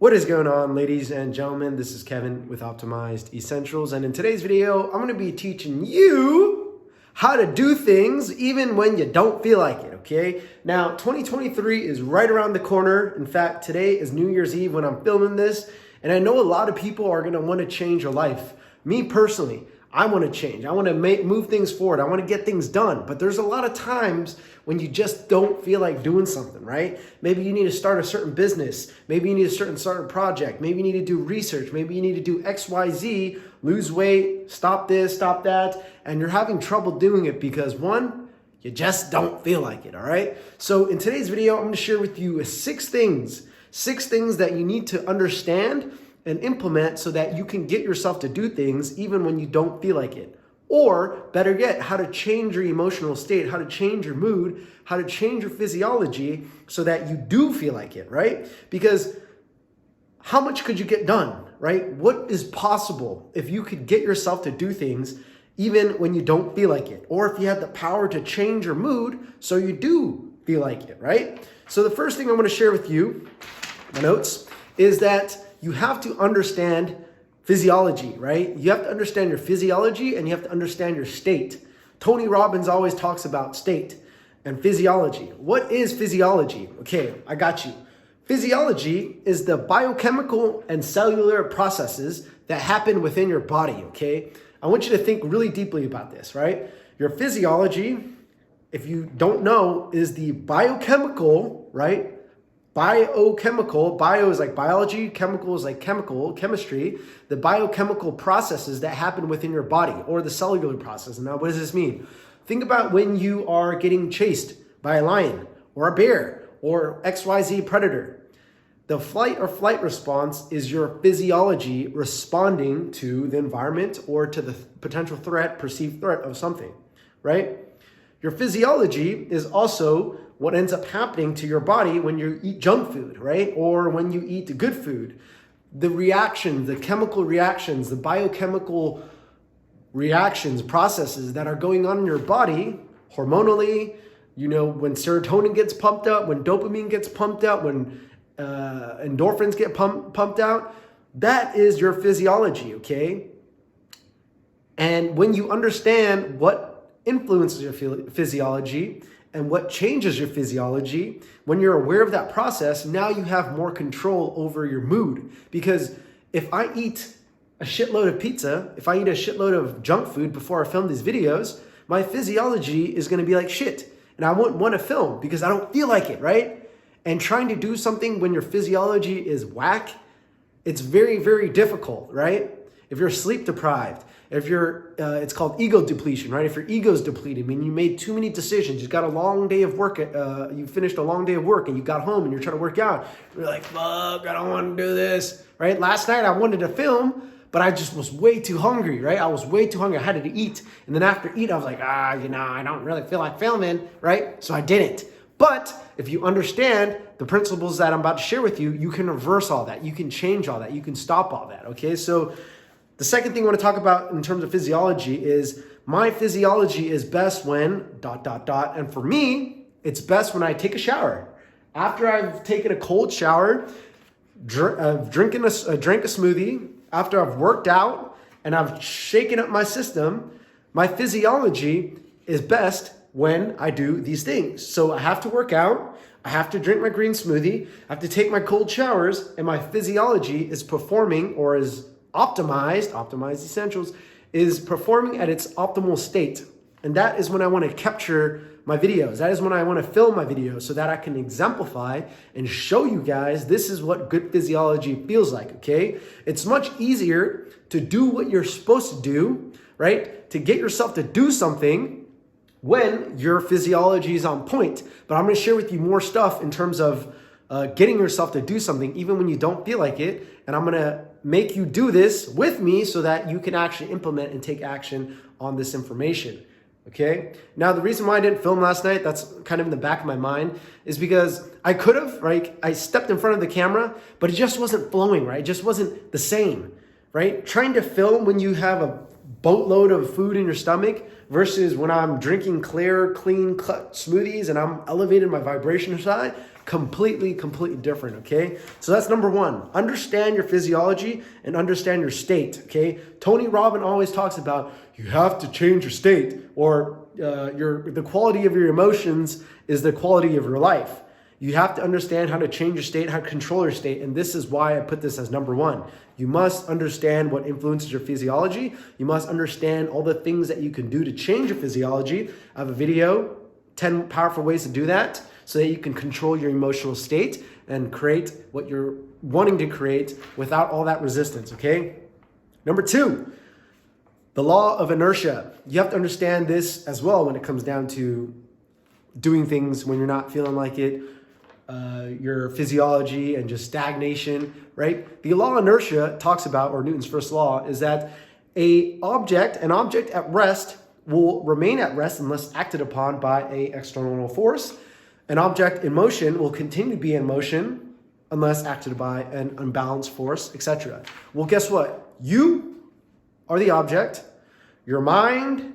What is going on, ladies and gentlemen? This is Kevin with Optimized Essentials, and in today's video, I'm going to be teaching you how to do things even when you don't feel like it, okay? Now, 2023 is right around the corner. In fact, today is New Year's Eve when I'm filming this, and I know a lot of people are going to want to change their life. Me personally, I want to change. I want to move things forward. I want to get things done. But there's a lot of times when you just don't feel like doing something, right? Maybe you need to start a certain business. Maybe you need to start a project. Maybe you need to do research. Maybe you need to do X, Y, Z, lose weight, stop this, stop that. And you're having trouble doing it because one, you just don't feel like it, all right? So in today's video, I'm going to share with you six things that you need to understand and implement so that you can get yourself to do things even when you don't feel like it. Or better yet, how to change your emotional state, how to change your mood, how to change your physiology so that you do feel like it, right? Because how much could you get done, right? What is possible if you could get yourself to do things even when you don't feel like it? Or if you had the power to change your mood so you do feel like it, right? So the first thing I'm going to share with you, my notes, is that you have to understand physiology, right? You have to understand your physiology and you have to understand your state. Tony Robbins always talks about state and physiology. What is physiology? Okay, I got you. Physiology is the biochemical and cellular processes that happen within your body, okay? I want you to think really deeply about this, right? Your physiology, if you don't know, is the biochemical, right? Biochemical, bio is like biology, chemical is like chemistry, the biochemical processes that happen within your body or the cellular process. Now, what does this mean? Think about when you are getting chased by a lion or a bear or XYZ predator. The fight or flight response is your physiology responding to the environment or to the potential threat, perceived threat of something, right? Your physiology is also what ends up happening to your body when you eat junk food, right? Or when you eat good food. The reactions, the chemical reactions, the biochemical reactions, processes that are going on in your body hormonally, you know, when serotonin gets pumped up, when dopamine gets pumped up, when endorphins get pumped out, that is your physiology, okay? And when you understand what influences your physiology and what changes your physiology, when you're aware of that process, now you have more control over your mood. Because if I eat a shitload of pizza, if I eat a shitload of junk food before I film these videos, my physiology is going to be like shit. And I won't want to film because I don't feel like it, right? And trying to do something when your physiology is whack, it's very, very difficult, right? If you're sleep deprived, if you're, it's called ego depletion, right? If your ego's depleted, I mean, you made too many decisions. You got a long day of work, you finished a long day of work and you got home and you're trying to work out. You're like, fuck, I don't want to do this, right? Last night I wanted to film, but I just was way too hungry, right? I was way too hungry. I had to eat. And then after eat, I was like, I don't really feel like filming, right? So I didn't. But if you understand the principles that I'm about to share with you, you can reverse all that. You can change all that. You can stop all that, okay? So the second thing I want to talk about in terms of physiology is my physiology is best when ... And for me, it's best when I take a shower. After I've taken a cold shower, drank a smoothie, after I've worked out and I've shaken up my system, my physiology is best when I do these things. So I have to work out, I have to drink my green smoothie, I have to take my cold showers, and my physiology is performing or is optimized essentials, is performing at its optimal state. And that is when I want to capture my videos. That is when I want to film my videos so that I can exemplify and show you guys this is what good physiology feels like, okay? It's much easier to do what you're supposed to do, right? To get yourself to do something when your physiology is on point. But I'm going to share with you more stuff in terms of getting yourself to do something even when you don't feel like it. And I'm going to make you do this with me so that you can actually implement and take action on this information. Okay. Now, the reason why I didn't film last night, that's kind of in the back of my mind, is because I could have, right? I stepped in front of the camera, but it just wasn't flowing, right? It just wasn't the same, right? Trying to film when you have a boatload of food in your stomach versus when I'm drinking clear, clean cut smoothies and I'm elevating my vibration side, completely different, okay? So that's number one. Understand your physiology and understand your state, okay? Tony Robbins always talks about you have to change your state, or the quality of your emotions is the quality of your life. You have to understand how to change your state, how to control your state, and this is why I put this as number one. You must understand what influences your physiology. You must understand all the things that you can do to change your physiology. I have a video, 10 powerful ways to do that, so that you can control your emotional state and create what you're wanting to create without all that resistance, okay? Number two, the law of inertia. You have to understand this as well when it comes down to doing things when you're not feeling like it, your physiology and just stagnation, right? The law of inertia talks about, or Newton's first law, is that an object at rest will remain at rest unless acted upon by an external force. An object in motion will continue to be in motion unless acted by an unbalanced force, etc. Well, guess what? You are the object. Your mind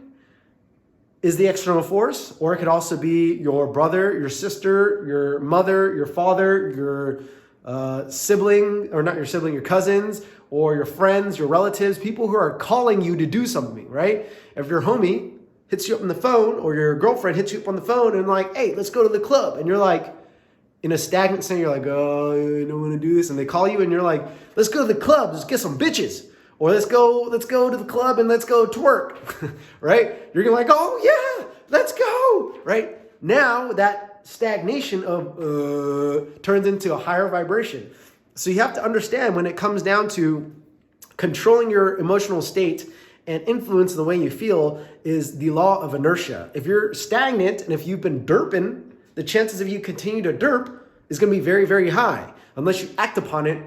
is the external force, or it could also be your brother, your sister, your mother, your father, your sibling, or not your sibling, your cousins, or your friends, your relatives, people who are calling you to do something, right? If your homie hits you up on the phone, or your girlfriend hits you up on the phone and like, hey, let's go to the club. And you're like, in a stagnant state, you're like, oh, I don't want to do this. And they call you and you're like, let's go to the club, let's get some bitches. Or let's go to the club and let's go twerk, right? You're like, oh yeah, let's go, right? Now that stagnation of turns into a higher vibration. So you have to understand when it comes down to controlling your emotional state and influence the way you feel is the law of inertia. If you're stagnant and if you've been derping, the chances of you continue to derp is going to be very high unless you act upon it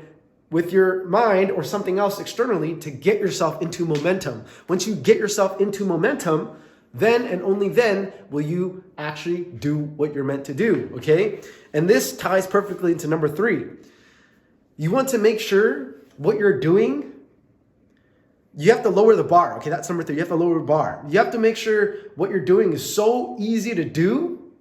with your mind or something else externally to get yourself into momentum. Once you get yourself into momentum, then and only then will you actually do what you're meant to do, okay? And this ties perfectly into number three. You want to make sure what you're doing, you have to lower the bar, okay? That's number three. You have to lower the bar. You have to make sure what you're doing is so easy to do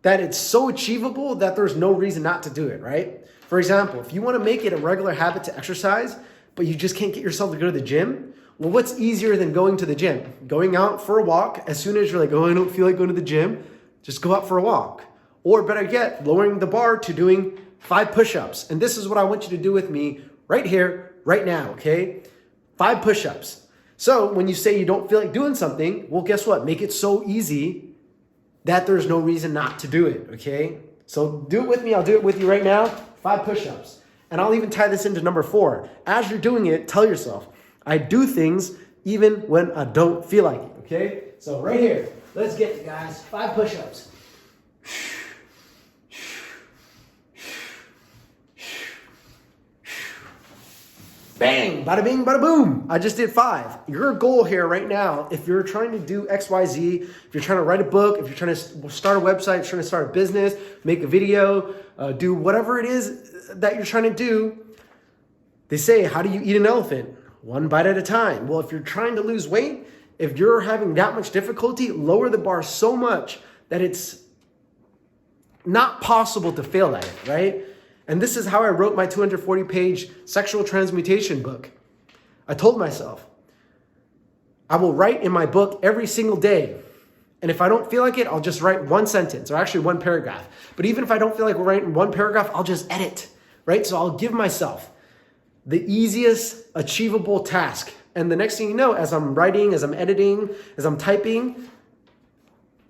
that it's so achievable that there's no reason not to do it, right? For example, if you want to make it a regular habit to exercise, but you just can't get yourself to go to the gym, well, what's easier than going to the gym? Going out for a walk. As soon as you're like, oh, I don't feel like going to the gym, just go out for a walk. Or better yet, lowering the bar to doing 5 push-ups. And this is what I want you to do with me right here, right now, okay? 5 push-ups. So when you say you don't feel like doing something, well, guess what? Make it so easy that there's no reason not to do it, okay? So do it with me. I'll do it with you right now. 5 push-ups. And I'll even tie this into number 4. As you're doing it, tell yourself, I do things even when I don't feel like it, okay? So right here, let's get it, guys. 5 push-ups. Bang, bada bing, bada boom. I just did 5. Your goal here right now, if you're trying to do XYZ, if you're trying to write a book, if you're trying to start a website, trying to start a business, make a video, do whatever it is that you're trying to do, they say, how do you eat an elephant? 1 bite at a time. Well, if you're trying to lose weight, if you're having that much difficulty, lower the bar so much that it's not possible to fail at it, right? And this is how I wrote my 240-page sexual transmutation book. I told myself, I will write in my book every single day. And if I don't feel like it, I'll just write 1 sentence, or actually 1 paragraph. But even if I don't feel like writing 1 paragraph, I'll just edit, right? So I'll give myself the easiest achievable task. And the next thing you know, as I'm writing, as I'm editing, as I'm typing,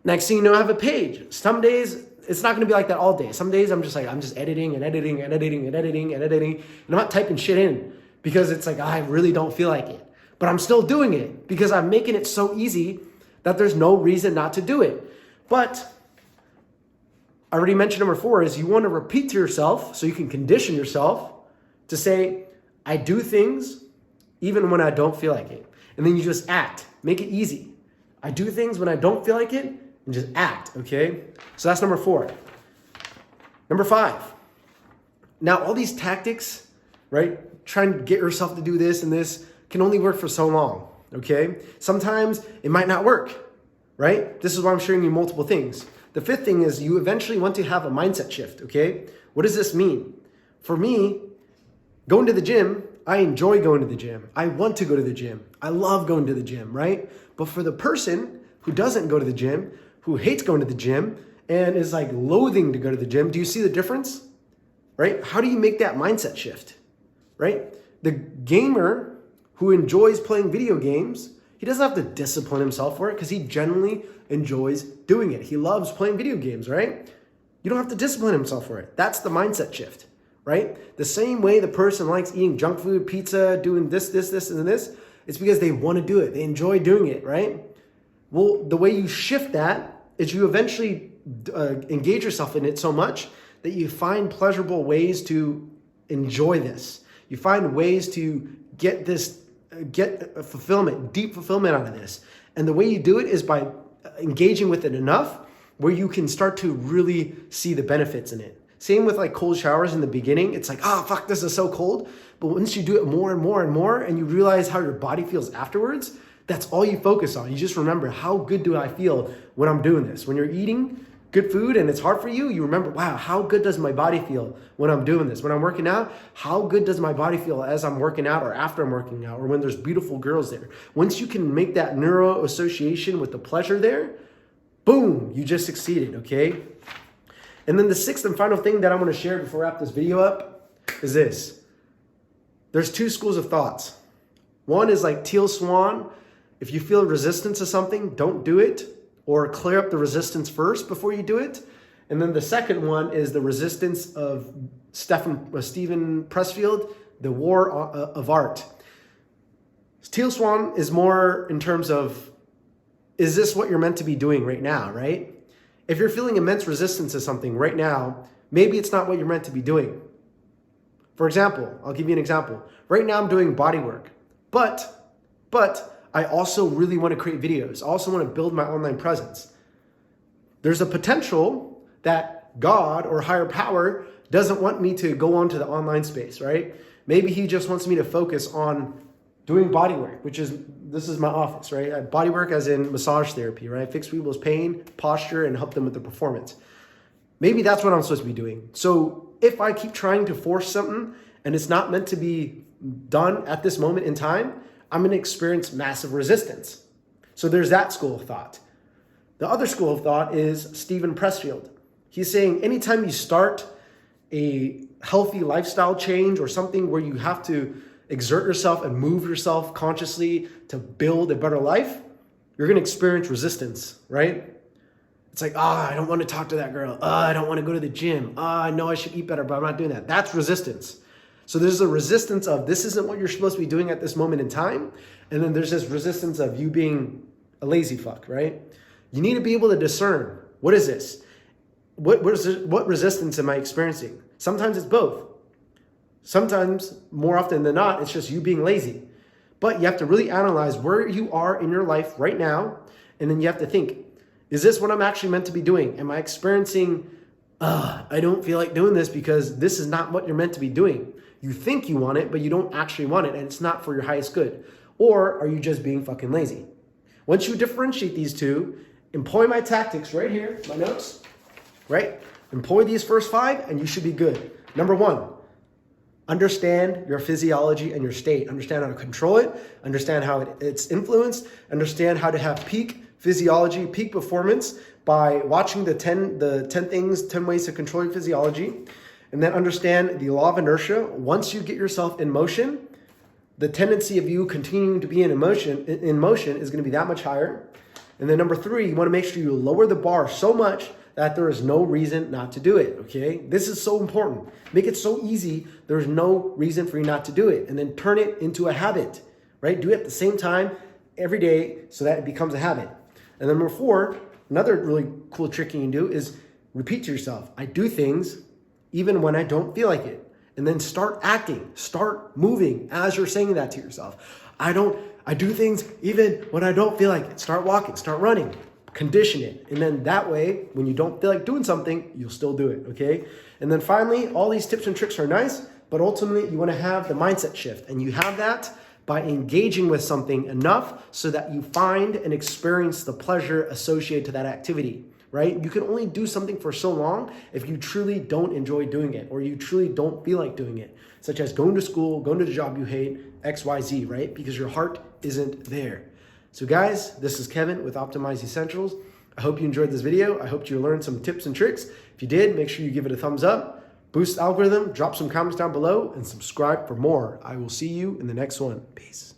next thing you know, I have a page. Some days, it's not going to be like that all day. Some days I'm just editing and editing and editing and editing and editing. And I'm not typing shit in because it's like, I really don't feel like it. But I'm still doing it because I'm making it so easy that there's no reason not to do it. But I already mentioned number 4 is you want to repeat to yourself so you can condition yourself to say, I do things even when I don't feel like it. And then you just act. Make it easy. I do things when I don't feel like it and just act, okay? So that's number 4. Number 5. Now, all these tactics, right? Trying to get yourself to do this and this can only work for so long, okay? Sometimes it might not work, right? This is why I'm showing you multiple things. The 5th thing is you eventually want to have a mindset shift, okay? What does this mean? For me, going to the gym, I enjoy going to the gym. I want to go to the gym. I love going to the gym, right? But for the person who doesn't go to the gym, who hates going to the gym, and is like loathing to go to the gym, do you see the difference? Right? How do you make that mindset shift? Right? The gamer who enjoys playing video games, he doesn't have to discipline himself for it because he genuinely enjoys doing it. He loves playing video games, right? You don't have to discipline himself for it. That's the mindset shift, right? The same way the person likes eating junk food, pizza, doing this, and this, it's because they want to do it. They enjoy doing it, right? Well, the way you shift that is you eventually engage yourself in it so much that you find pleasurable ways to enjoy this. You find ways to get fulfillment, deep fulfillment out of this. And the way you do it is by engaging with it enough where you can start to really see the benefits in it. Same with like cold showers in the beginning. It's like, oh, fuck, this is so cold. But once you do it more and more and more and you realize how your body feels afterwards, that's all you focus on. You just remember, how good do I feel when I'm doing this? When you're eating good food and it's hard for you, you remember, wow, how good does my body feel when I'm doing this? When I'm working out, how good does my body feel as I'm working out or after I'm working out or when there's beautiful girls there? Once you can make that neuro association with the pleasure there, boom, you just succeeded, okay? And then the sixth and final thing that I'm gonna share before I wrap this video up is this. There's two schools of thoughts. One is like Teal Swan. If you feel resistance to something, don't do it, or clear up the resistance first before you do it. And then the second one is the resistance of Stephen Pressfield, the war of art. Teal Swan is more in terms of, is this what you're meant to be doing right now, right? If you're feeling immense resistance to something right now, maybe it's not what you're meant to be doing. For example, I'll give you an example. Right now I'm doing body work, but I also really want to create videos. I also want to build my online presence. There's a potential that God or higher power doesn't want me to go onto the online space, right? Maybe he just wants me to focus on doing body work, this is my office, right? Body work as in massage therapy, right? Fix people's pain, posture, and help them with their performance. Maybe that's what I'm supposed to be doing. So if I keep trying to force something and it's not meant to be done at this moment in time, I'm going to experience massive resistance. So there's that school of thought. The other school of thought is Stephen Pressfield. He's saying anytime you start a healthy lifestyle change or something where you have to exert yourself and move yourself consciously to build a better life, you're going to experience resistance, right? It's like, I don't want to talk to that girl. I don't want to go to the gym. I know I should eat better, but I'm not doing that. That's resistance. So there's a resistance of this isn't what you're supposed to be doing at this moment in time. And then there's this resistance of you being a lazy fuck, right? You need to be able to discern, what is this? What resistance am I experiencing? Sometimes it's both. Sometimes, more often than not, it's just you being lazy. But you have to really analyze where you are in your life right now. And then you have to think, is this what I'm actually meant to be doing? Am I experiencing, I don't feel like doing this because this is not what you're meant to be doing? You think you want it, but you don't actually want it, and it's not for your highest good. Or are you just being fucking lazy? Once you differentiate these two, employ my tactics right here, my notes, right? Employ these first 5 and you should be good. Number 1, understand your physiology and your state. Understand how to control it, understand how it's influenced, understand how to have peak physiology, peak performance by watching the 10 ways to control your physiology. And then understand the law of inertia. Once you get yourself in motion, the tendency of you continuing to be in motion is going to be that much higher. And then number 3, you want to make sure you lower the bar so much that there is no reason not to do it, okay? This is so important. Make it so easy, there's no reason for you not to do it. And then turn it into a habit, right? Do it at the same time every day so that it becomes a habit. And then number 4, another really cool trick you can do is repeat to yourself, I do things even when I don't feel like it. And then start acting, start moving as you're saying that to yourself. I do things even when I don't feel like it. Start walking, start running, condition it. And then that way, when you don't feel like doing something, you'll still do it, okay? And then finally, all these tips and tricks are nice, but ultimately you wanna have the mindset shift. And you have that by engaging with something enough so that you find and experience the pleasure associated to that activity. right? You can only do something for so long if you truly don't enjoy doing it or you truly don't feel like doing it, such as going to school, going to the job you hate, XYZ, right? Because your heart isn't there. So guys, this is Kevin with Optimize Essentials. I hope you enjoyed this video. I hope you learned some tips and tricks. If you did, make sure you give it a thumbs up, boost the algorithm, drop some comments down below, and subscribe for more. I will see you in the next one. Peace.